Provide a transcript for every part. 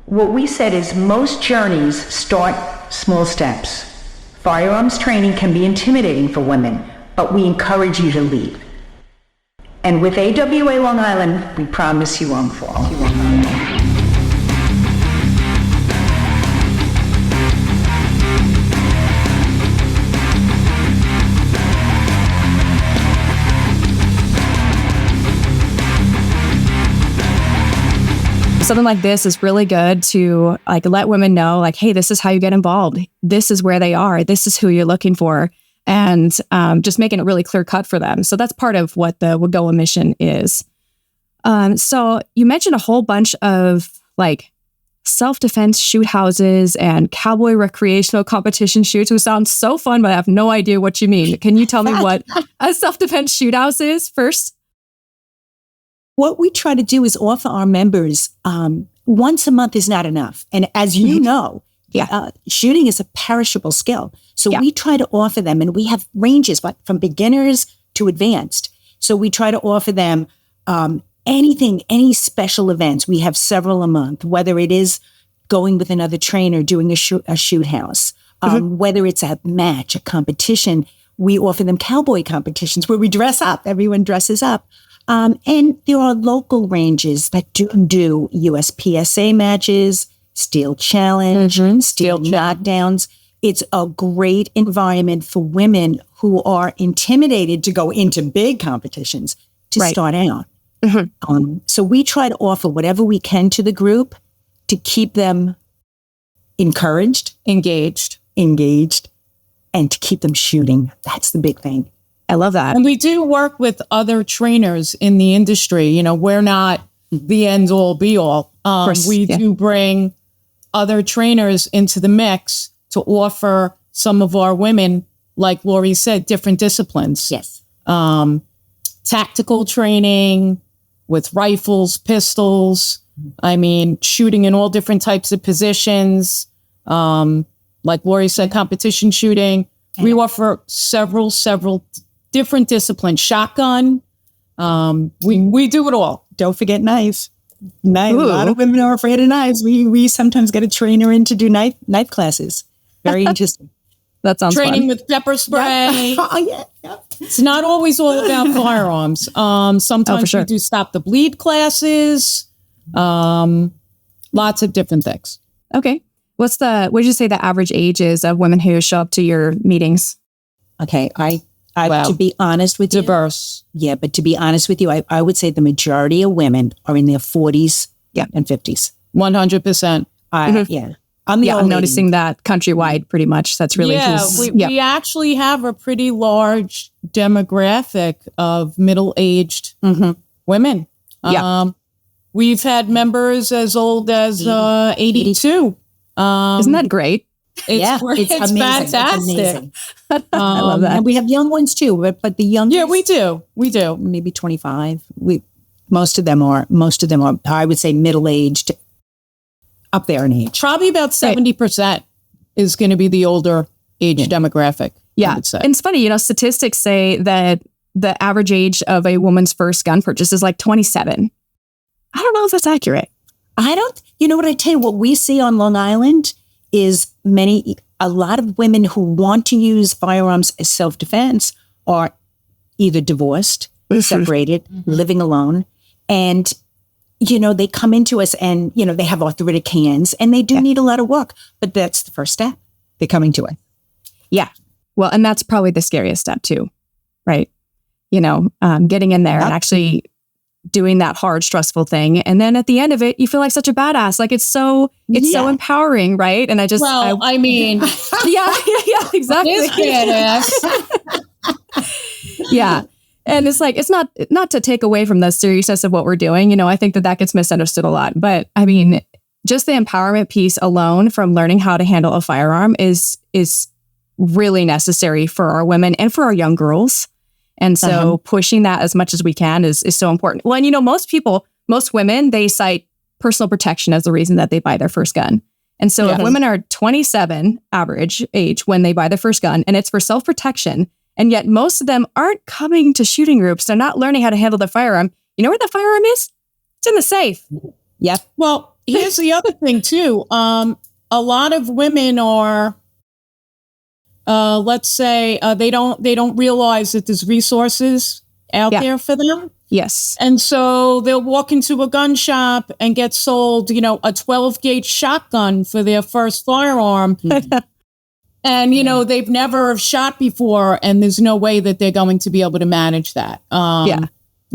What we said is most journeys start small steps. Firearms training can be intimidating for women, but we encourage you to lead. And with AWA Long Island, we promise you won't fall. Something like this is really good to let women know, hey, this is how you get involved. This is where they are. This is who you're looking for. And just making it really clear cut for them. So that's part of what the WGOAA mission is. So you mentioned a whole bunch of self-defense shoot houses and cowboy recreational competition shoots, which sounds so fun, but I have no idea what you mean. Can you tell me what a self-defense shoot house is first? What we try to do is offer our members once a month is not enough. And as you know, shooting is a perishable skill. So we try to offer them, and we have ranges from beginners to advanced. So we try to offer them anything, any special events. We have several a month, whether it is going with another trainer, doing a shoot house, whether it's a match, a competition. We offer them cowboy competitions where we dress up. Everyone dresses up. And there are local ranges that do USPSA matches, Steel Challenge, Steel Knockdowns. It's a great environment for women who are intimidated to go into big competitions to start out. So we try to offer whatever we can to the group to keep them encouraged, engaged, and to keep them shooting. That's the big thing. I love that. And we do work with other trainers in the industry. We're not the end all be all. We do bring other trainers into the mix to offer some of our women, like Lori said, different disciplines. Yes. Tactical training with rifles, pistols. Shooting in all different types of positions. Like Lori said, competition shooting. We offer several different disciplines. Shotgun. We do it all. Don't forget knives. A lot of women are afraid of knives. We sometimes get a trainer in to do knife classes. Very interesting. That sounds Training fun. with pepper spray. Yeah. It's not always all about firearms. Sometimes we do stop the bleed classes. Lots of different things. Okay. What did you say the average age is of women who show up to your meetings? Okay. To be honest with diverse. Yeah, but to be honest with you, I would say the majority of women are in their 40s and 50s. 100%. Yeah. I'm noticing that countrywide pretty much. That's really we actually have a pretty large demographic of middle-aged women. We've had members as old as 82. Isn't that great? It's amazing. Fantastic. It's amazing. I love that. And we have young ones too, but the youngest. Yeah, we do. Maybe 25. Most of them are, I would say, middle-aged, up there in age. Probably about 70% is going to be the older age demographic. Yeah. I would say. And it's funny, statistics say that the average age of a woman's first gun purchase is 27. I don't know if that's accurate. What I tell you, what we see on Long Island is a lot of women who want to use firearms as self-defense are either divorced, separated, living alone. And, they come into us and, they have arthritic hands and they do need a lot of work, but that's the first step. They're coming to us. Yeah. Well, and that's probably the scariest step too, right? Getting in there and actually doing that hard, stressful thing. And then at the end of it, you feel like such a badass. It's so empowering, right? And yeah, exactly. Yeah. And it's not to take away from the seriousness of what we're doing. I think that gets misunderstood a lot, but just the empowerment piece alone from learning how to handle a firearm is really necessary for our women and for our young girls. And so pushing that as much as we can is so important. Well, and most women, they cite personal protection as the reason that they buy their first gun. And so if women are 27 average age when they buy their first gun and it's for self-protection, and yet most of them aren't coming to shooting groups, they're not learning how to handle the firearm. You know where the firearm is? It's in the safe. Yeah. Well, here's the other thing too. A lot of women are, let's say, they don't realize that there's resources out there for them. Yes. And so they'll walk into a gun shop and get sold, a 12 gauge shotgun for their first firearm. And, they've never shot before, and there's no way that they're going to be able to manage that.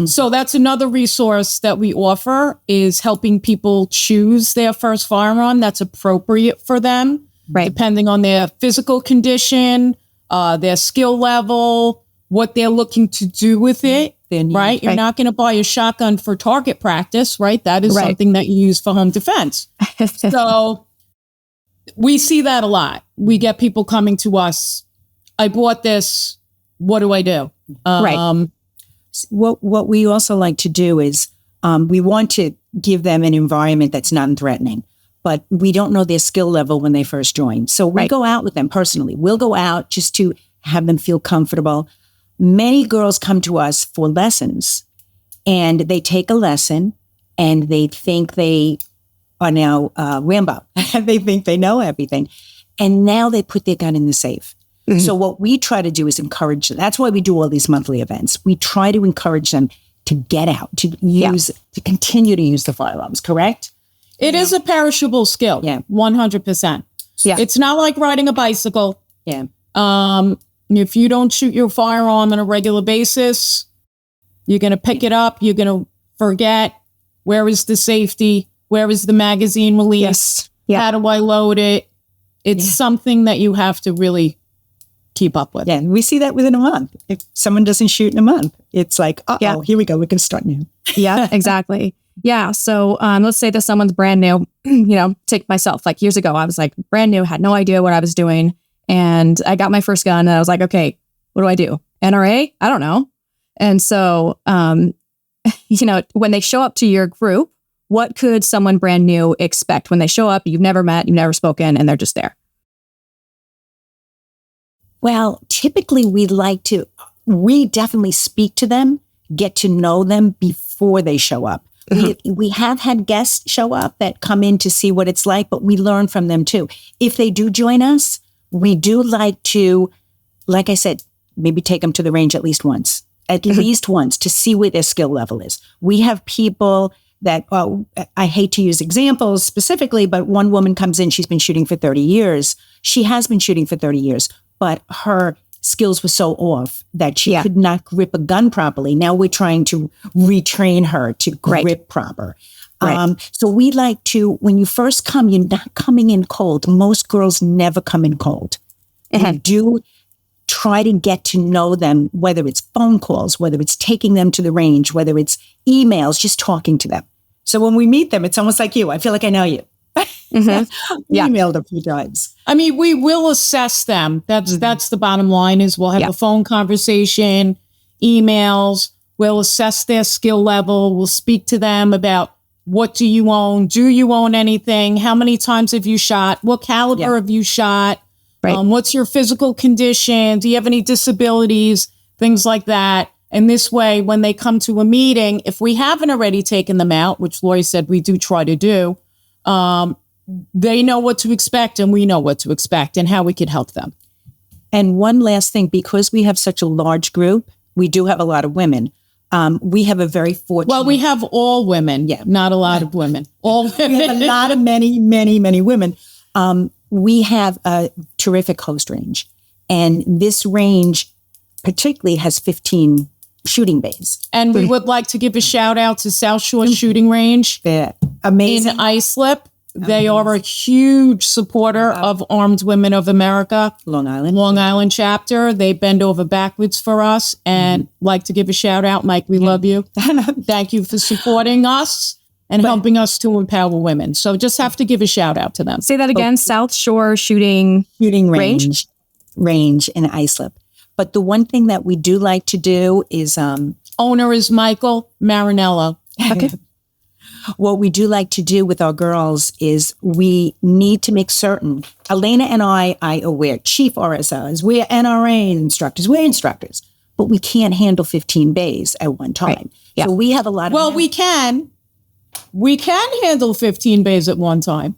So that's another resource that we offer, is helping people choose their first firearm that's appropriate for them, depending on their physical condition, their skill level, what they're looking to do with it, right? You're not going to buy a shotgun for target practice, right? That is something that you use for home defense. So we see that a lot. We get people coming to us, I bought this, what do I do? What we also like to do is we want to give them an environment that's non-threatening, but we don't know their skill level when they first join. So we go out with them personally. We'll go out just to have them feel comfortable. Many girls come to us for lessons, and they take a lesson and they think they are now Rambo. They think they know everything. And now they put their gun in the safe. So what we try to do is encourage them. That's why we do all these monthly events. We try to encourage them to get out, to use, to continue to use the firearms, correct? It is a perishable skill. 100%. It's not like riding a bicycle. If you don't shoot your firearm on a regular basis, you're going to pick it up. You're going to forget, where is the safety? Where is the magazine release? How do I load it? It's something that you have to really keep up with. Yeah, we see that within a month. If someone doesn't shoot in a month, it's like, here we go. We can start now. Yeah, exactly. Yeah. So let's say that someone's brand new, take myself, like years ago, I was like brand new, had no idea what I was doing. And I got my first gun and I was like, okay, what do I do? NRA? I don't know. And so, when they show up to your group, what could someone brand new expect when they show up? You've never met, you've never spoken, and they're just there. Well, typically we definitely speak to them, get to know them before they show up. We have had guests show up that come in to see what it's like, but we learn from them too. If they do join us, we do like to, like I said, maybe take them to the range at least once to see where their skill level is. We have people that, I hate to use examples specifically, but one woman comes in, she's been shooting for 30 years. She has been shooting for 30 years, but her skills were so off that she could not grip a gun properly. Now we're trying to retrain her to grip proper. So we like to, when you first come, you're not coming in cold. Most girls never come in cold. We do try to get to know them, whether it's phone calls, whether it's taking them to the range, whether it's emails, just talking to them. So when we meet them, it's almost like you. I feel like I know you. Emailed a few times. I mean, we will assess them. That's the bottom line, is we'll have a phone conversation, emails. We'll assess their skill level. We'll speak to them about, what do you own? Do you own anything? How many times have you shot? What caliber have you shot? What's your physical condition? Do you have any disabilities? Things like that. And this way, when they come to a meeting, if we haven't already taken them out, which Lori said we do try to do, they know what to expect and we know what to expect and how we could help them. And one last thing, because we have such a large group, we do have a lot of women. We have a very fortunate... Well, we have all women, not a lot of women. All women. We have a lot of many women. We have a terrific host range. And this range particularly has 15 shooting bays. And we would like to give a shout out to South Shore Shooting Range. They're amazing. In Islip. They are a huge supporter of Armed Women of America. Long Island chapter. They bend over backwards for us. And like to give a shout out, Mike, we love you. Thank you for supporting us and helping us to empower women. So just have to give a shout out to them. Say that again, South Shore Shooting Range in Islip. But the one thing that we do like to do is... Owner is Michael Marinello. Okay. What we do like to do with our girls is we need to make certain, Elena and I are aware, chief RSRs, we're NRA instructors, we're instructors, but we can't handle 15 bays at one time. So we have a lot of... Well, we can. We can handle 15 bays at one time.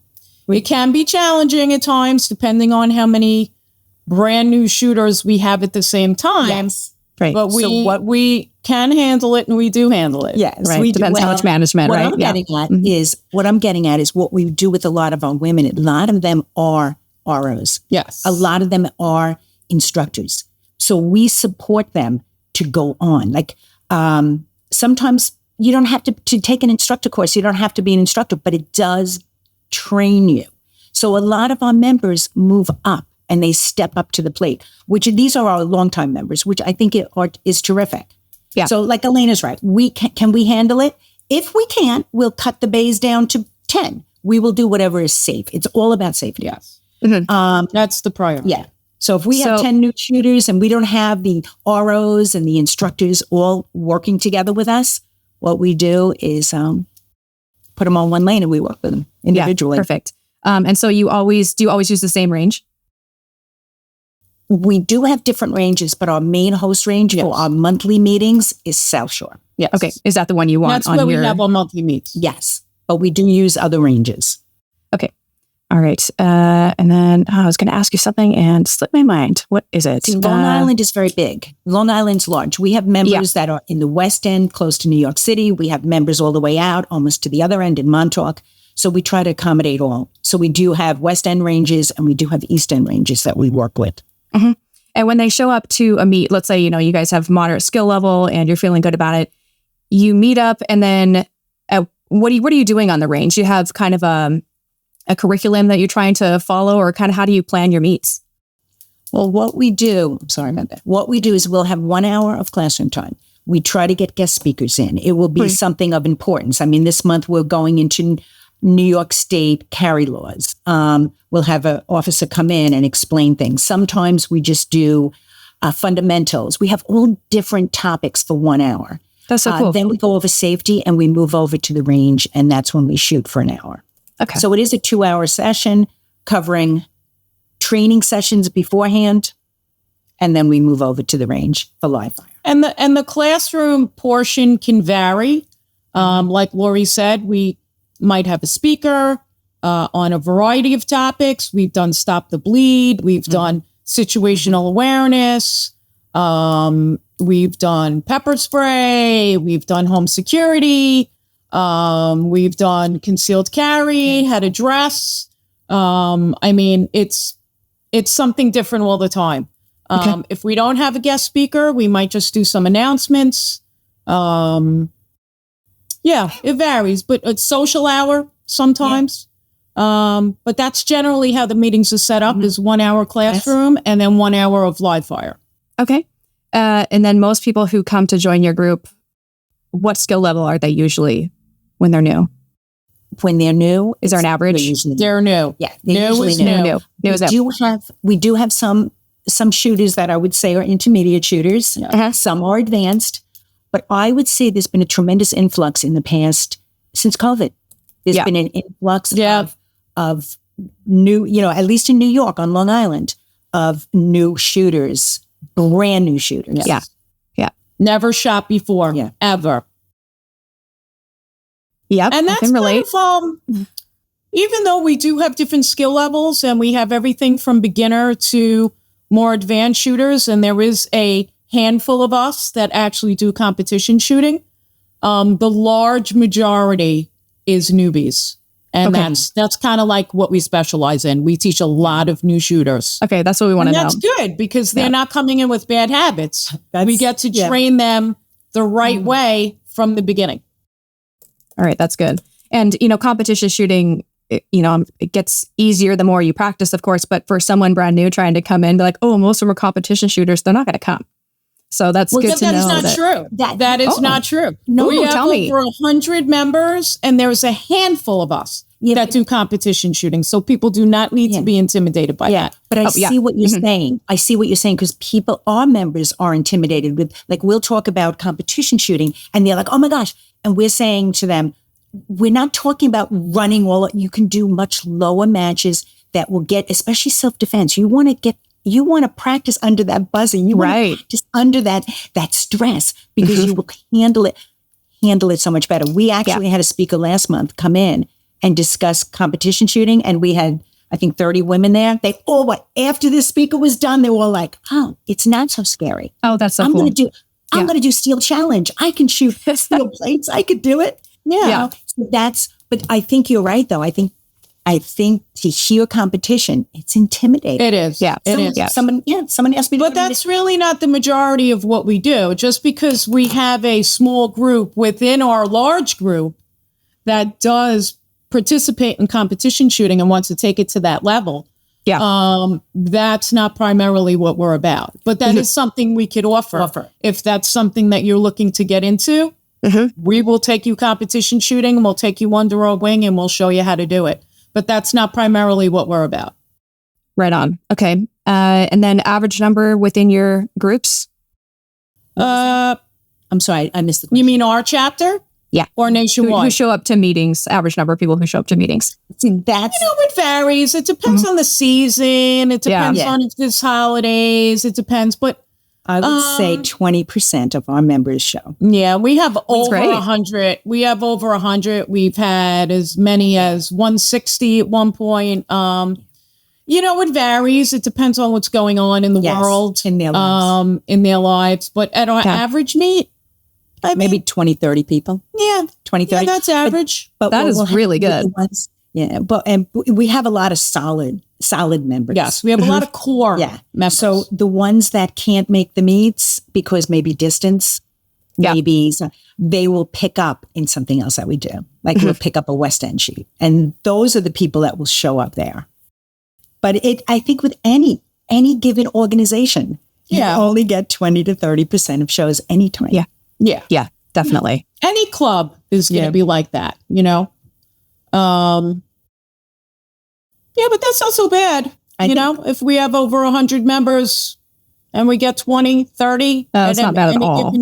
It can be challenging at times, depending on how many brand new shooters we have at the same time. Yes. Right. But we can handle it, and we do handle it. Yes. Right. We Depends how much management, what right? I'm getting at is what we do with a lot of our women. A lot of them are ROs. Yes. A lot of them are instructors. So we support them to go on. Like sometimes you don't have to take an instructor course. You don't have to be an instructor, but it does train you. So a lot of our members move up and they step up to the plate, which these are our longtime members, which I think is terrific. Yeah. So like Elena's right. Can we handle it? If we can't, we'll cut the bays down to 10. We will do whatever is safe. It's all about safety. Yes. That's the priority. Yeah. So if we have 10 new shooters and we don't have the ROs and the instructors all working together with us, what we do is put them on one lane and we work with them individually. Yeah, perfect. And so do you always use the same range? We do have different ranges, but our main host range for our monthly meetings is South Shore. Yes. Okay. Is that the one you want? That's where we have our monthly meets. Yes. But we do use other ranges. Okay. All right. And then I was going to ask you something and slipped my mind. What is it? See, Long Island is very big. Long Island's large. We have members that are in the West End, close to New York City. We have members all the way out, almost to the other end in Montauk. So we try to accommodate all. So we do have West End ranges and we do have East End ranges that we work with. Mm-hmm. And when they show up to a meet, let's say, you guys have moderate skill level and you're feeling good about it, you meet up and then what are you doing on the range? You have kind of a curriculum that you're trying to follow, or kind of how do you plan your meets? Well, what we do is we'll have 1 hour of classroom time. We try to get guest speakers in. It will be something of importance. I mean, this month we're going into New York State carry laws. We'll have an officer come in and explain things. Sometimes we just do fundamentals. We have all different topics for 1 hour. That's so cool. Then we go over safety and we move over to the range, and that's when we shoot for an hour. Okay. So it is a 2-hour session covering training sessions beforehand, and then we move over to the range for live fire. And the classroom portion can vary. Like Lori said, we might have a speaker on a variety of topics. We've done Stop the Bleed. We've done situational awareness. We've done pepper spray. We've done home security. We've done concealed carry, how to dress. I mean, it's something different all the time. If we don't have a guest speaker, we might just do some announcements. Yeah, it varies, but it's social hour sometimes. But that's generally how the meetings are set up, is 1 hour classroom and then 1 hour of live fire. Okay. And then most people who come to join your group, what skill level are they usually when they're new? When they're new, is there an average? They're new. Yeah, they're usually new. We do have some shooters that I would say are intermediate shooters. Some are advanced, but I would say there's been a tremendous influx in the past since COVID. There's been an influx of new, at least in New York, on Long Island, of new shooters, brand new shooters. Yeah. Never shot before, ever. Yep, and that's I can relate. Kind of, even though we do have different skill levels and we have everything from beginner to more advanced shooters, and there is a handful of us that actually do competition shooting, the large majority is newbies. And that's kind of like what we specialize in. We teach a lot of new shooters. Okay, that's what we want to know. That's good because they're not coming in with bad habits. We get to train them the right way from the beginning. All right, that's good. And, competition shooting, it gets easier the more you practice, of course. But for someone brand new trying to come in, be like, oh, most of them are competition shooters, they're not going to come. So that's good to know. That is not true. That is not true. No, we have tell me. over 100 members, and there's a handful of us that do competition shooting. So people do not need to be intimidated by that. But I see what you're saying. I see what you're saying, because our members are intimidated with, like, we'll talk about competition shooting and they're like, oh my gosh. And we're saying to them, we're not talking about running you can do much lower matches that will get, especially self-defense. You want to practice under that buzzing. You want to practice under that stress, because you will handle it. handle it so much better. We actually had a speaker last month come in and discuss competition shooting, and we had, I think, 30 women there. They all went, after this speaker was done, they were all like, oh, it's not so scary. Oh, that's so I'm cool. going to do steel challenge. I can shoot steel plates. I could do it. Yeah. So but I think you're right, though. I think to hear competition, it's intimidating. It is. Yeah. It is. Someone asked me. But that's really not the majority of what we do. Just because we have a small group within our large group that does participate in competition shooting and wants to take it to that level. Yeah. That's not primarily what we're about. But that is something we could offer. If that's something that you're looking to get into, we will take you competition shooting and we'll take you under our wing and we'll show you how to do it. But that's not primarily what we're about. Right on. Okay. And then average number within your groups? I'm sorry, I missed the question. You mean our chapter? Yeah. Or nationwide? Who show up to meetings, average number of people who show up to meetings. See, that's... it varies. It depends on the season. It depends on if there's holidays. It depends. But I would say 20% of our members show. Yeah, we have over great. 100. We have over 100. We've had as many as 160 at one point. It varies. It depends on what's going on in the world. In their lives. But at our average meet, maybe 20, 30 people. Yeah. 20, 30. Yeah, that's average. But that is really good. And we have a lot of solid members. Yes, we have a lot of core members. So the ones that can't make the meets because maybe distance, they will pick up in something else that we do. Like we'll pick up a West End sheet. And those are the people that will show up there. But I think with any given organization, you only get 20 to 30% of shows anytime. Yeah, definitely. Any club is going to be like that, but that's not so bad. If we have over 100 members and we get 20, 30 it's not bad at all.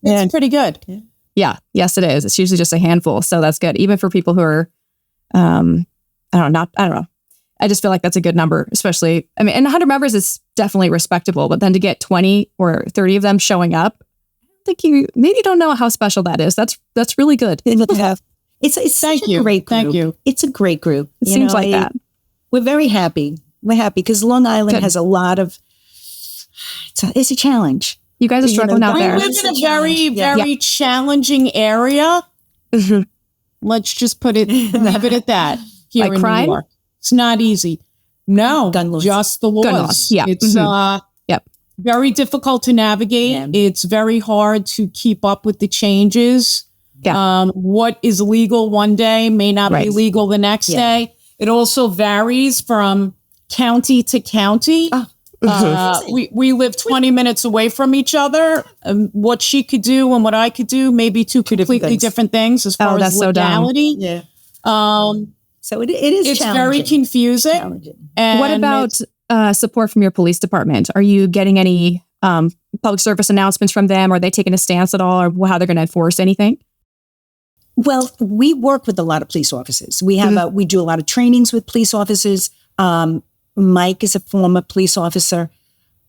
It's pretty good. Yeah. Yes, it is. It's usually just a handful. So that's good. Even for people who are, I don't know. I just feel like that's a good number, especially, and 100 members is definitely respectable, but then to get 20 or 30 of them showing up, I think you maybe don't know how special that is. That's really good. It's such a great group. Thank you. It's a great group. It seems like that. We're very happy. We're happy because Long Island has a lot of, it's a challenge. You guys are struggling out there. We live in a very, very challenging area. Let's just leave it at that. Here like in crime? New York. It's not easy. No, gun laws. Just the laws. Gun laws. Yeah. It's very difficult to navigate. Yeah. It's very hard to keep up with the changes. Yeah. What is legal one day may not be legal the next day. It also varies from county to county. We live 20 minutes away from each other. What she could do and what I could do may be two completely different things as far as legality. So it is it's very confusing. And what about support from your police department? Are you getting any public service announcements from them? Are they taking a stance at all, or how they're going to enforce anything? Well, we work with a lot of police officers. We have we do a lot of trainings with police officers. Mike is a former police officer.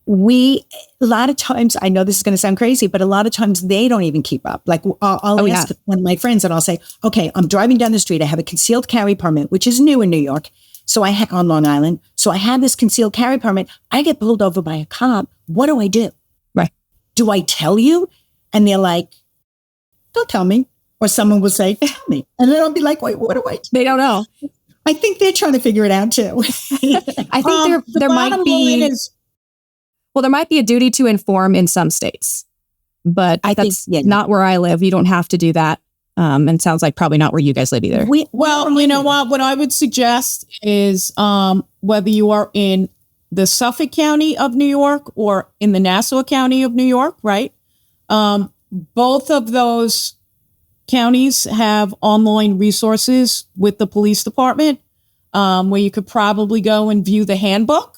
A lot of times, I know this is going to sound crazy, but a lot of times they don't even keep up. Like I'll ask one of my friends and I'll say, okay, I'm driving down the street. I have a concealed carry permit, which is new in New York. So on Long Island. So I have this concealed carry permit. I get pulled over by a cop. What do I do? Right. Do I tell you? And they're like, don't tell me. Or someone will say, tell me. And then I'll be like, wait, what do I do? They don't know. I think they're trying to figure it out too. I think there might be... Well, there might be a duty to inform in some states, but that's not where I live. You don't have to do that. And it sounds like probably not where you guys live either. Well, you know what? What I would suggest is whether you are in the Suffolk County of New York or in the Nassau County of New York, right? Both of those counties have online resources with the police department where you could probably go and view the handbook.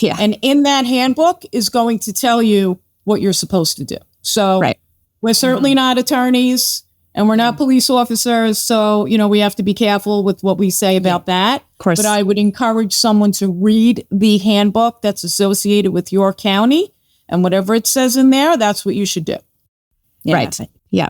Yeah. And in that handbook is going to tell you what you're supposed to do. So we're certainly not attorneys and we're not police officers. So, we have to be careful with what we say about that. Of course. But I would encourage someone to read the handbook that's associated with your county, and whatever it says in there, that's what you should do. Yeah. Right. Yeah.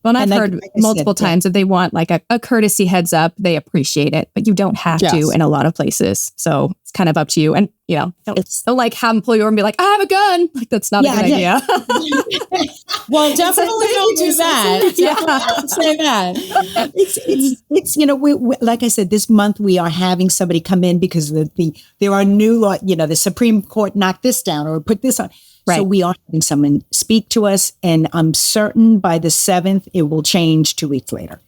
Well, and I've heard like I multiple said, times that they want like a courtesy heads up. They appreciate it, but you don't have to in a lot of places. So it's kind of up to you. And, don't like have employee over and be like, I have a gun. Like, that's not a good idea. Well, definitely don't do that. Don't say that. It's we, like I said, this month we are having somebody come in because there are new law, the Supreme Court knocked this down or put this on. Right. So we are having someone speak to us, and I'm certain by the 7th, it will change 2 weeks later.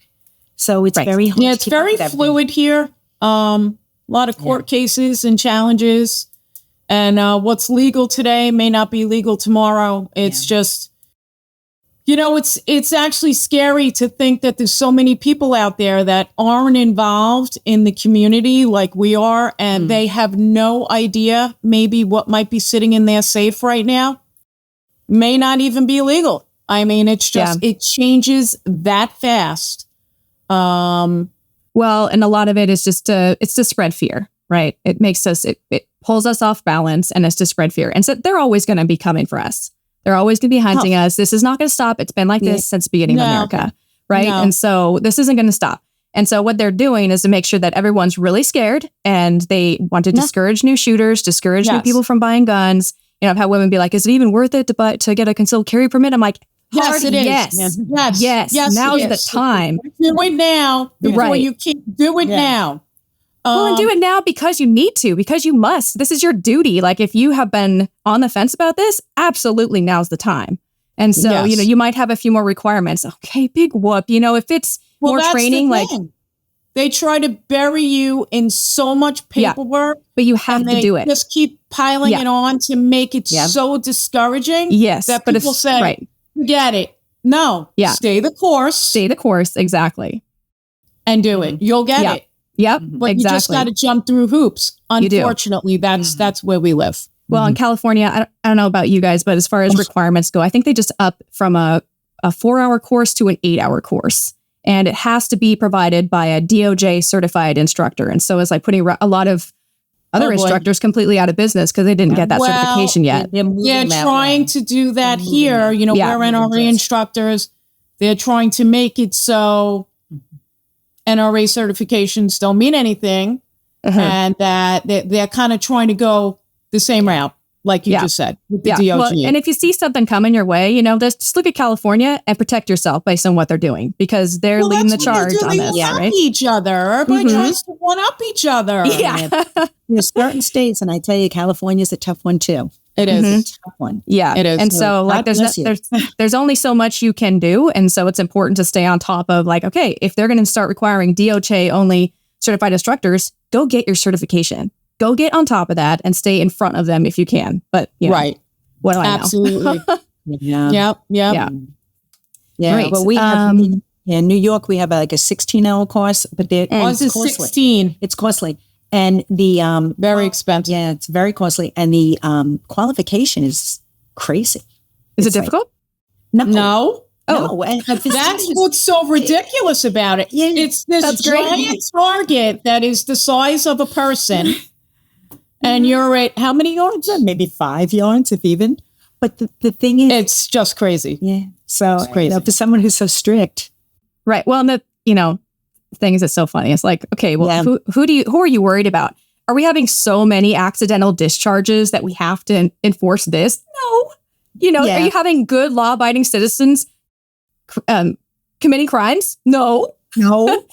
So it's very hard. Yeah, it's very fluid here. A lot of court cases and challenges. And what's legal today may not be legal tomorrow. It's just, it's actually scary to think that there's so many people out there that aren't involved in the community like we are, and they have no idea maybe what might be sitting in their safe right now may not even be legal. I mean, it's just, it changes that fast. Well, and a lot of it is just it's to spread fear, right? It makes us, it pulls us off balance, and it's to spread fear. And so they're always going to be coming for us. They're always going to be hunting us. This is not going to stop. It's been like this since the beginning of America, right? And so this isn't going to stop. And so what they're doing is to make sure that everyone's really scared, and they want to discourage new shooters, discourage new people from buying guns. I've had women be like, is it even worth it to get a concealed carry permit? I'm like, yes, it is. Yes. Now's the time. Do it now. Before you keep do it now. Well, and do it now because you need to, because you must. This is your duty. Like, if you have been on the fence about this, absolutely now's the time. And so, you might have a few more requirements. Okay, big whoop. If it's more training, like they try to bury you in so much paperwork, but you have to do it. Just keep piling it on to make it so discouraging. Yes, that people say, forget it. No, stay the course. Stay the course, exactly, and do it. You'll get it. Yep, but you just got to jump through hoops. Unfortunately, that's where we live. Well, in California, I don't know about you guys, but as far as requirements go, I think they just up from a 4-hour course to an 8-hour course. And it has to be provided by a DOJ certified instructor. And so it's like putting a lot of other instructors completely out of business because they didn't get that certification yet. They're trying to do that here. We're NRA instructors. They're trying to make it so NRA certifications don't mean anything, and that they're kind of trying to go the same route, like you just said, with the DOJ. Well, and if you see something coming your way, just look at California and protect yourself based on what they're doing, because they're leading the charge on this. They one-up each other. Everybody tries to one-up each other. Yeah. There's certain states, and I tell you, California's a tough one too. It is a tough one. Yeah, it is. And so, like, there's only so much you can do, and so it's important to stay on top of, like, okay, if they're going to start requiring DOJ only certified instructors, go get your certification. Go get on top of that and stay in front of them if you can. But what do I know? Absolutely. Yep. Yeah. Great. But we have in New York, we have like a 16-hour course, but ours is 16. It's costly. And the very expensive. Yeah, it's very costly, and the qualification is crazy. Is it difficult? No. No, that's what's so ridiculous about it. It's this giant target that is the size of a person, and you're at how many yards? Maybe 5 yards, if even. But the thing is, it's just crazy. Yeah, so it's crazy for someone who's so strict, right? Well, and the things that's so funny. It's like, okay, well, who are you worried about? Are we having so many accidental discharges that we have to enforce this? No. Are you having good law-abiding citizens committing crimes? No,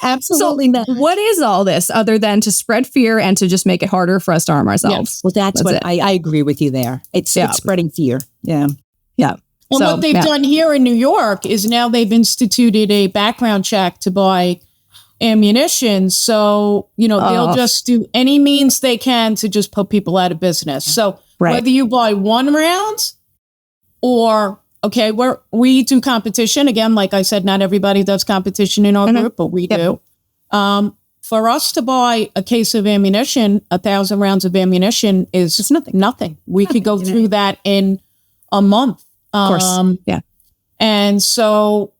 absolutely not. What is all this other than to spread fear and to just make it harder for us to arm ourselves? Yes. Well, that's what I agree with you there. It's spreading fear. Yeah. Yeah. And what they've done here in New York is now they've instituted a background check to buy ammunition. So, they'll just do any means they can to just put people out of business. So whether you buy 1 round or, we do competition. Again, like I said, not everybody does competition in our group, but we do. For us to buy a case of ammunition, 1,000 rounds of ammunition is nothing. We could go through that in a month. Of course. And so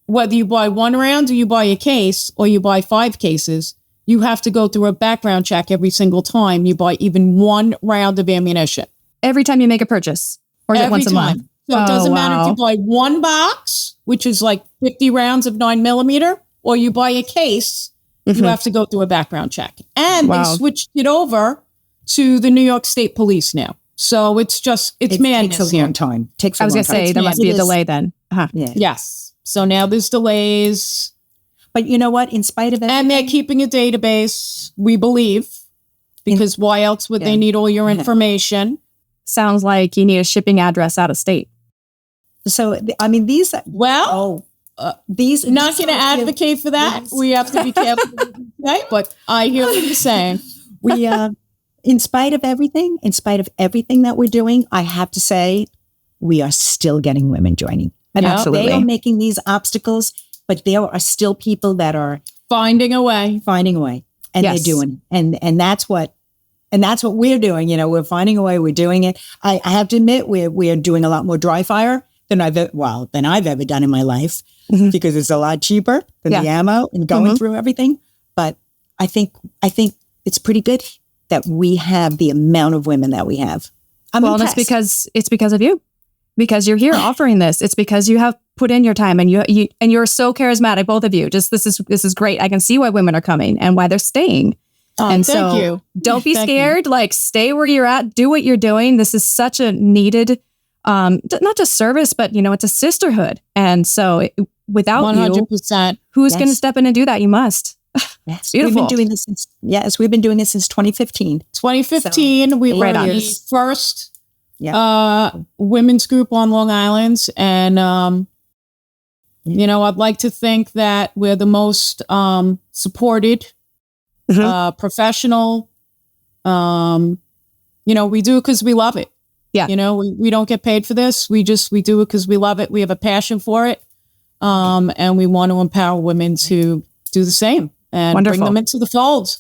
whether you buy 1 round or you buy a case or you buy 5 cases, you have to go through a background check every single time you buy even 1 round of ammunition. Every time you make a purchase, or is it once a month? So it doesn't matter if you buy one box, which is like 50 rounds of 9mm, or you buy a case, you have to go through a background check. And they switched it over to the New York State Police now. So it's madness. Takes a long time. I was going to say, there must be a delay then. Yeah. Yes. So now there's delays. But you know what? In spite of everything, and they're keeping a database, we believe, because why else would they need all your information? Sounds like you need a shipping address out of state. So, I mean, these... these not going to advocate for that. Yes. We have to be careful, right? But I hear what you're saying. We, in spite of everything that we're doing, I have to say, we are still getting women joining. And absolutely. They are making these obstacles, but there are still people that are finding a way, and they're doing it. And that's what we're doing. You know, we're finding a way. We're doing it. I have to admit, we're doing a lot more dry fire than I've ever done in my life, because it's a lot cheaper than the ammo and going through everything. But I think it's pretty good that we have the amount of women that we have. I'm impressed. It's because of you. Because you're here offering this. It's because you have put in your time, and you're so charismatic, both of you. Just this is great. I can see why women are coming and why they're staying. And thank you. Don't be scared. Like, stay where you're at. Do what you're doing. This is such a needed, not just service, but it's a sisterhood. And so without 100%, who's going to step in and do that? You must. Yes, beautiful. We've been doing this since 2015. 2015, we were the first women's group on Long Island. And, I'd like to think that we're the most supported, professional. We do it because we love it. Yeah. We don't get paid for this. We do it because we love it. We have a passion for it. And we want to empower women to do the same and bring them into the fold.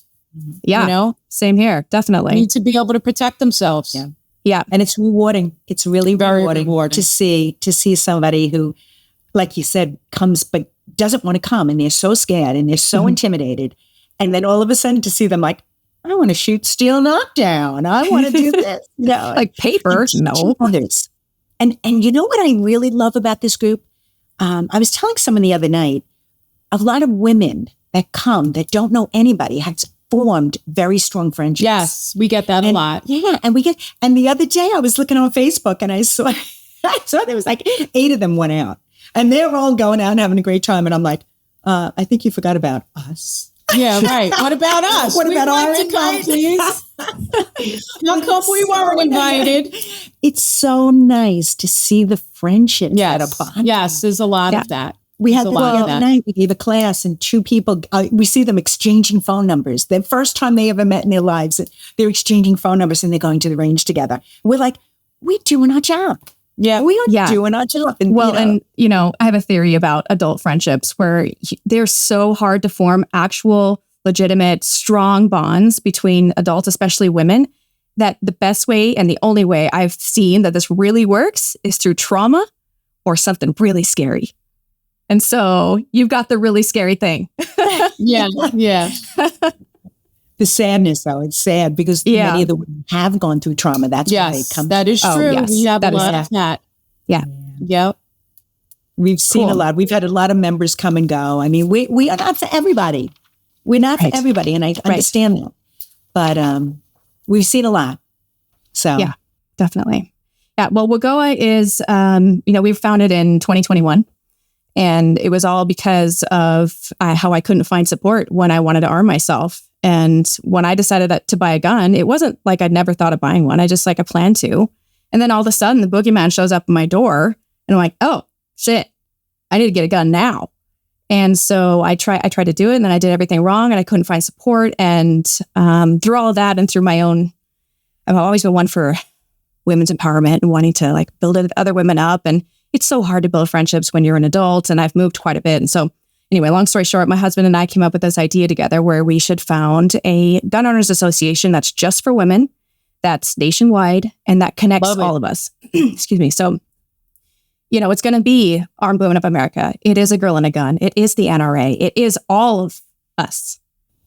Yeah. Same here. Definitely. Need to be able to protect themselves. Yeah. Yeah. And it's rewarding. It's really very rewarding to see somebody who, like you said, comes but doesn't want to come, and they're so scared and they're so intimidated. And then all of a sudden to see them like, I want to shoot steel knockdown. I want to do this. Like paper. No. Others. And you know what I really love about this group? I was telling someone the other night, a lot of women that come that don't know anybody have formed very strong friendships. Yes, we get that a lot. Yeah, and the other day I was looking on Facebook and I saw there was like 8 of them went out, and they're all going out and having a great time. And I'm like, I think you forgot about us. Yeah, right. What about us? What about our invite? Please? How come we weren't invited? It's so nice to see the friendships that are bonding. Yes, there's a lot of that. We had the other night, we gave a class, and 2 people, we see them exchanging phone numbers. The first time they ever met in their lives, they're exchanging phone numbers and they're going to the range together. We're like, we're doing our job. Yeah. We are doing our job. And, I have a theory about adult friendships where they're so hard to form actual, legitimate, strong bonds between adults, especially women, that the best way and the only way I've seen that this really works is through trauma or something really scary. And so you've got the really scary thing. Yeah. The sadness, though, it's sad because many of the women have gone through trauma. That's why they come. That is true. Yes, we have a lot of that. Yeah. Yep. We've seen a lot. We've had a lot of members come and go. I mean, we are not for everybody. We're not for everybody, and I understand that. But we've seen a lot. So yeah, definitely. Yeah. Well, WGOAA is, we were founded in 2021. And it was all because of how I couldn't find support when I wanted to arm myself. And when I decided to buy a gun, it wasn't like I'd never thought of buying one. I planned to. And then all of a sudden, the boogeyman shows up at my door. And I'm like, oh, shit, I need to get a gun now. And so I tried to do it. And then I did everything wrong. And I couldn't find support. And through all of that and through my own, I've always been one for women's empowerment and wanting to build other women up. And it's so hard to build friendships when you're an adult, and I've moved quite a bit. And so anyway, long story short, my husband and I came up with this idea together where we should found a gun owners association that's just for women, that's nationwide, and that connects all of us. Excuse me. So, it's going to be Armed Women of America. It is A Girl and a Gun. It is the NRA. It is all of us.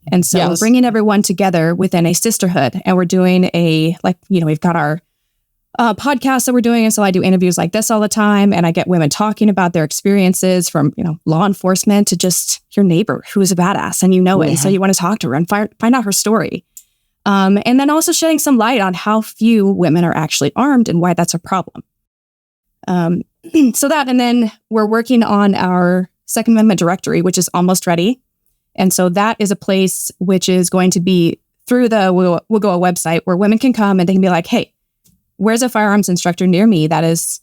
And so we're bringing everyone together within a sisterhood, and we're doing we've got our podcasts that we're doing. And so I do interviews like this all the time. And I get women talking about their experiences from, law enforcement to just your neighbor who is a badass and it. And so you want to talk to her and find out her story. And then also shedding some light on how few women are actually armed and why that's a problem. So that, and then we're working on our Second Amendment directory, which is almost ready. And so that is a place which is going to be through the WGOAA website where women can come and they can be like, hey, where's a firearms instructor near me that is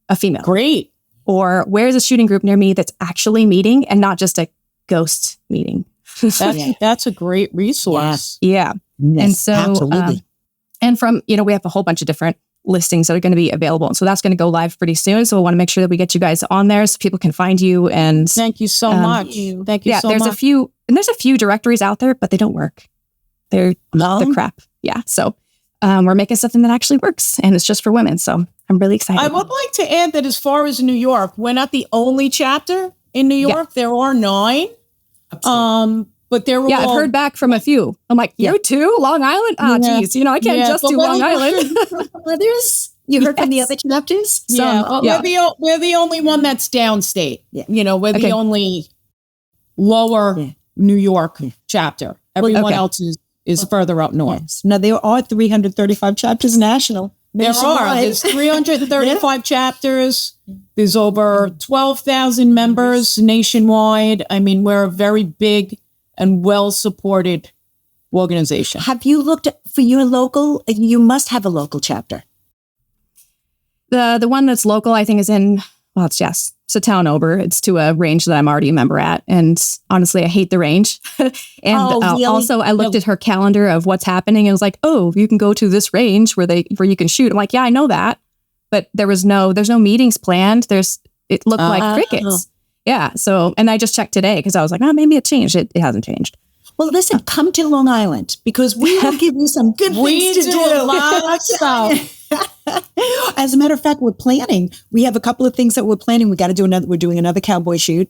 a female? Great. Or where's a shooting group near me that's actually meeting and not just a ghost meeting? That's a great resource. Yeah. Yes, and so, absolutely. And from, we have a whole bunch of different listings that are going to be available. And so that's going to go live pretty soon. So we want to make sure that we get you guys on there so people can find you. And thank you so much. Thank you so much. There's a few directories out there, but they don't work. They're the crap. Yeah. So we're making something that actually works and it's just for women. So I'm really excited. I would like to add that as far as New York, we're not the only chapter in New York. There are 9. But there were I've heard back from a few. I'm like, you too? Long Island? Oh, geez. I can't just do Long Island. You heard from the other chapters? We're the only one that's downstate. Yeah. We're the only lower New York chapter. Everyone else is further up north. Yes. Now, there are 335 chapters national. There's 335 chapters. There's over 12,000 members nationwide. I mean, we're a very big and well-supported organization. Have you looked for your local? You must have a local chapter. The one that's local, I think, is in, it's a town over. It's to a range that I'm already a member at. And honestly, I hate the range. And really? Also, I looked at her calendar of what's happening and was like, oh, you can go to this range where you can shoot. I'm like, yeah, I know that. But there's no meetings planned. It looked like crickets. Yeah. So, and I just checked today because I was like, maybe it changed. It hasn't changed. Well, listen, come to Long Island because we will give you some good things to do. A lot of stuff. As a matter of fact, we're planning. We have a couple of things that we're planning. We got to do another. We're doing another cowboy shoot.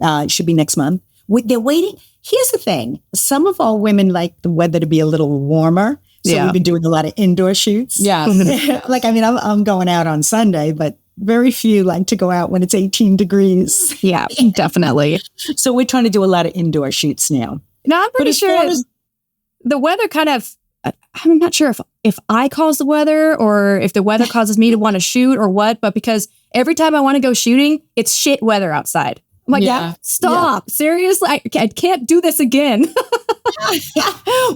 It should be next month. They're waiting. Here's the thing. Some of our women like the weather to be a little warmer. So we've been doing a lot of indoor shoots. Yeah. I'm going out on Sunday, but very few like to go out when it's 18 degrees. Yeah, definitely. So we're trying to do a lot of indoor shoots now. No, I'm pretty sure the weather kind of, I'm not sure if I cause the weather or if the weather causes me to want to shoot or what, but because every time I want to go shooting, it's shit weather outside. I'm like, stop. Seriously? I can't do this again.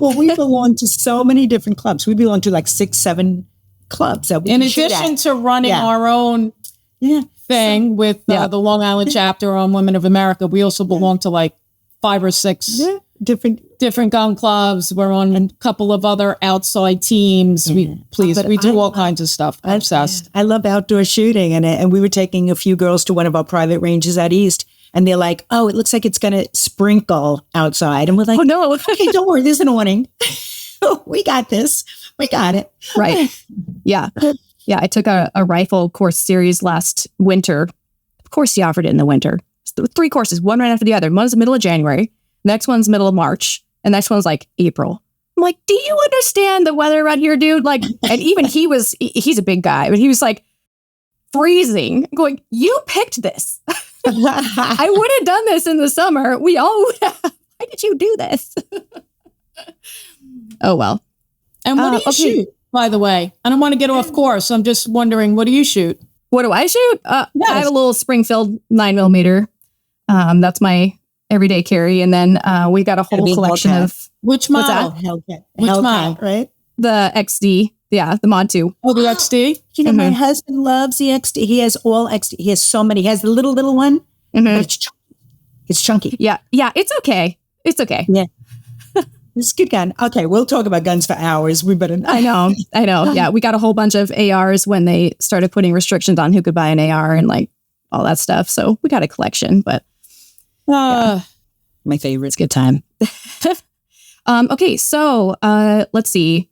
Well, we belong to so many different clubs. We belong to like 6, 7 clubs. That we in addition to running our own thing with the Long Island chapter on Women of America, we also belong to like 5 or 6 different gun clubs. We're on a couple of other outside teams. We do all kinds of stuff. I'm obsessed. I love outdoor shooting, and we were taking a few girls to one of our private ranges out east, and they're like, "Oh, it looks like it's going to sprinkle outside," and we're like, "Oh no, okay, don't worry, there's an awning. We got this. We got it." Right? Yeah. Yeah, I took a rifle course series last winter. Of course, he offered it in the winter. 3 courses, one right after the other. One's the middle of January. Next one's middle of March. And next one's like April. I'm like, do you understand the weather around here, dude? Like, and even he's a big guy, but he was like freezing. I'm going, you picked this. I would have done this in the summer. We all would have. Why did you do this? Oh, well. And what do you shoot, by the way? I don't want to get off course. I'm just wondering, what do you shoot? What do I shoot? I have a little Springfield 9mm. That's my everyday carry. And then we got a whole collection of... Which model? Hellcat. Which model? Right? The XD. Yeah, the Mod 2. Oh, the XD? My husband loves the XD. He has all XD. He has so many. He has the little one. But it's chunky. Yeah. Yeah, it's okay. It's okay. Yeah. It's a good gun. Okay, we'll talk about guns for hours. We better. I know. Yeah, we got a whole bunch of ARs when they started putting restrictions on who could buy an AR and like all that stuff. So we got a collection, but my favorite. It's a good time. Okay, so let's see.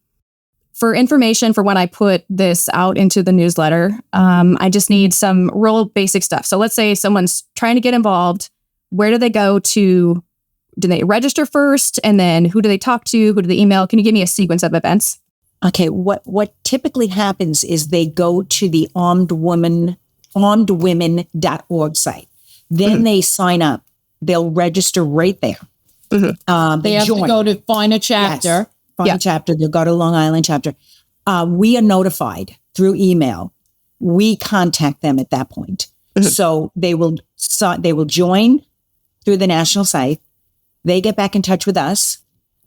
For information for when I put this out into the newsletter, I just need some real basic stuff. So let's say someone's trying to get involved. Where do they go to? Do they register first? And then who do they talk to? Who do they email? Can you give me a sequence of events? Okay, what typically happens is they go to the armedwomen.org site. Then they sign up. They'll register right there. They have to go to find a chapter. Yes, find a chapter. They'll go to Long Island chapter. We are notified through email. We contact them at that point. So they will join through the national site. They get back in touch with us.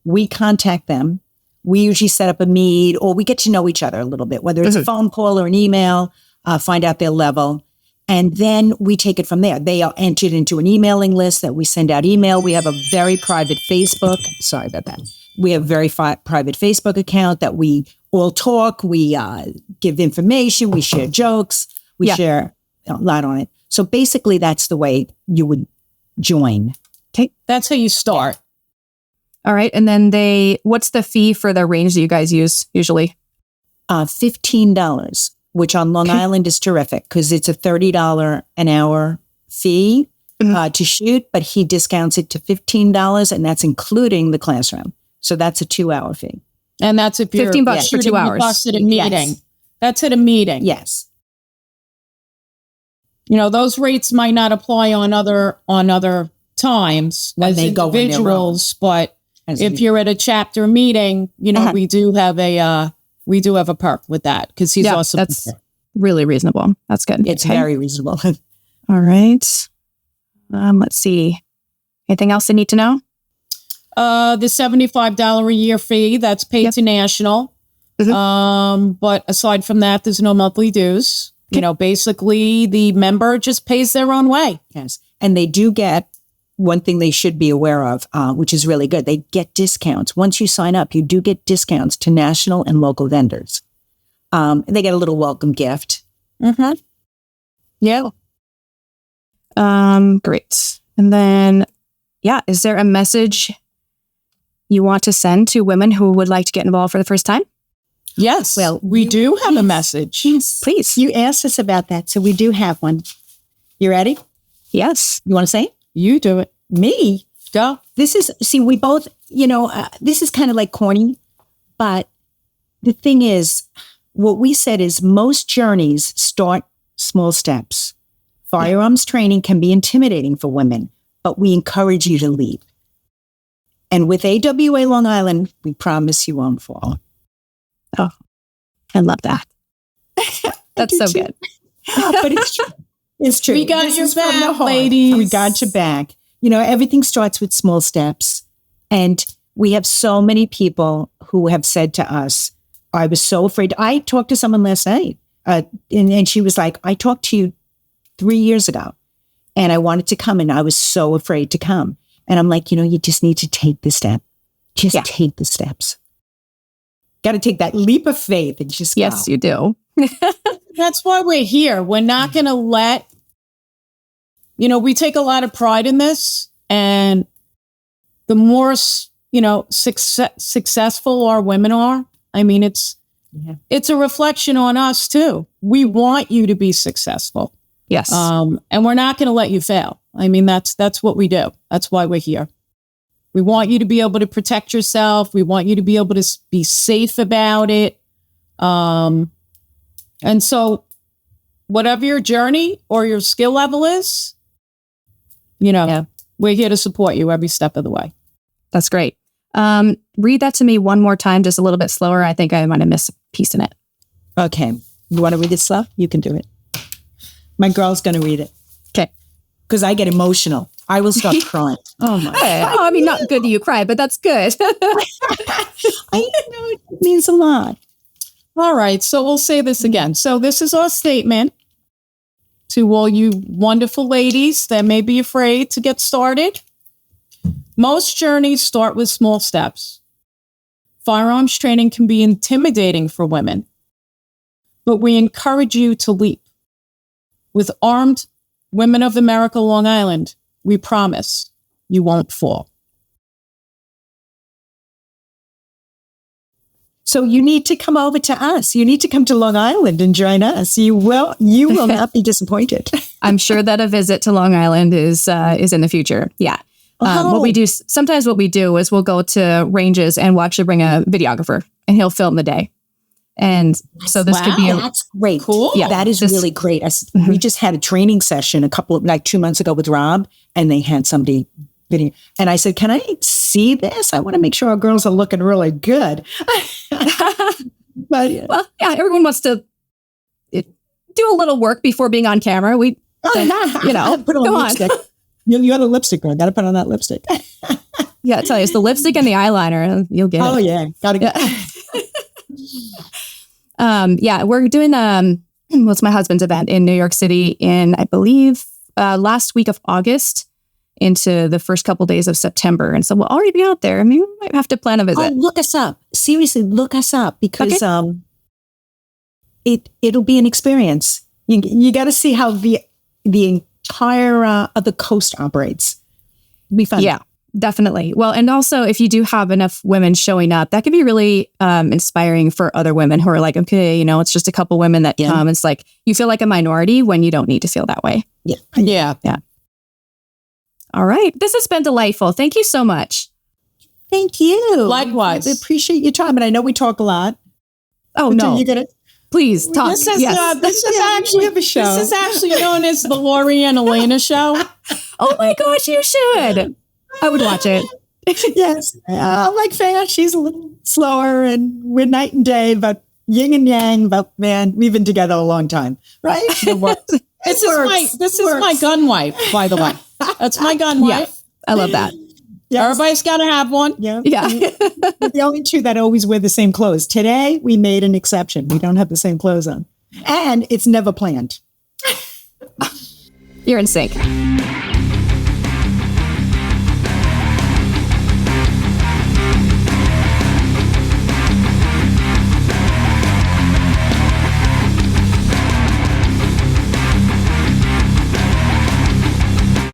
We contact them. We usually set up a meet, or we get to know each other a little bit, whether it's a phone call or an email, find out their level. And then we take it from there. They are entered into an emailing list that we send out email. We have a very private Facebook. Sorry about that. We have a very private Facebook account that we all talk. We give information. We share jokes. We share a lot on it. So basically, that's the way you would join. Okay. That's how you start. All right. And then what's the fee for the range that you guys use usually? $15, which on Long Island is terrific because it's a $30 an hour fee to shoot, but he discounts it to $15, and that's including the classroom. So that's a 2-hour fee. And that's if you're $15 for 2 hours. At a meeting. Yes. That's at a meeting. Yes. Those rates might not apply on other times as individuals, but if you're at a chapter meeting, we do have a perk with that because he's also that's really reasonable. That's good. It's very reasonable. All right. Let's see. Anything else I need to know? The $75 a year fee that's paid to national. But aside from that, there's no monthly dues. Basically the member just pays their own way. Yes. And they do get one thing they should be aware of, which is really good. They get discounts. Once you sign up, you do get discounts to national and local vendors. They get a little welcome gift. Yeah. Great. And then, is there a message you want to send to women who would like to get involved for the first time? Yes. Well, we do have a message. Yes. Please. You asked us about that, so we do have one. You ready? Yes. You want to say it? You do it. Me? Go. We both, this is kind of like corny, but the thing is, what we said is most journeys start small steps. Firearms training can be intimidating for women, but we encourage you to lead. And with AWA Long Island, we promise you won't fall. Oh, I love that. That's so good. But it's true. It's true. We got your back, ladies. We got your back. Everything starts with small steps. And we have so many people who have said to us, I was so afraid. I talked to someone last night, and she was like, I talked to you 3 years ago, and I wanted to come, and I was so afraid to come. And I'm like, you just need to take the step. Just take the steps. Got to take that leap of faith and just go. Yes, you do. That's why we're here. We're not going to let, we take a lot of pride in this. And the more, successful our women are, I mean, it's a reflection on us too. We want you to be successful. Yes. And we're not going to let you fail. I mean, that's what we do. That's why we're here. We want you to be able to protect yourself. We want you to be able to be safe about it. And so whatever your journey or your skill level is, we're here to support you every step of the way. That's great. Read that to me one more time, just a little bit slower. I think I might have missed a piece in it. Okay. You want to read it slow? You can do it. My girl's going to read it. Okay. Because I get emotional. I will start crying. Oh my God. I mean, not good that you cry, but that's good. I know it means a lot. All right. So we'll say this again. So this is our statement to all you wonderful ladies that may be afraid to get started. Most journeys start with small steps. Firearms training can be intimidating for women, but we encourage you to leap. With Armed Women of America, Long Island, we promise you won't fall. So you need to come over to us. You need to come to Long Island and join us. You will not be disappointed. I'm sure that a visit to Long Island is in the future. Yeah. What we do sometimes, what we do is we'll go to ranges and we'll actually bring a videographer, and he'll film the day. And so this could be that's great. Cool. Yeah, That is really great. We just had a training session like 2 months ago with Rob, and they had somebody video. And I said, can I see this? I want to make sure our girls are looking really good. But well, yeah, everyone wants to do a little work before being on camera. We, you know, put on lipstick. You got a lipstick on. Got to put on that lipstick. Yeah, I tell you, it's the lipstick and the eyeliner. You'll get it. Oh yeah, gotta get. Yeah, we're doing what's my husband's event in New York City in, I believe, last week of August into the first couple days of September, and so we'll already be out there. I mean, we might have to plan a visit. Oh, look us up. Seriously, look us up because it'll be an experience. You got to see how the entire of the coast operates. It'll be fun. Yeah, definitely. Well, and also if you do have enough women showing up, that could be really inspiring for other women who are like, okay, you know, it's just a couple women that come. It's like you feel like a minority when you don't need to feel that way. Yeah. All right. This has been delightful. Thank you so much. Thank you. Likewise. We appreciate your time, and I know we talk a lot. Oh, no. You're gonna Please talk. This is, Yes. we have a show. This is actually known as the Lori and Elena show. Oh my gosh, you should. I would watch it. Yes. I'm like Faya. She's a little slower, and we're night and day, but yin and yang. But man, we've been together a long time, right? This is my gun wife, by the way. That's my gun wife. I love that. Yes. Everybody's got to have one. Yeah. Yeah. We're the only two that always wear the same clothes. Today, we made an exception. We don't have the same clothes on. And it's never planned. You're in sync.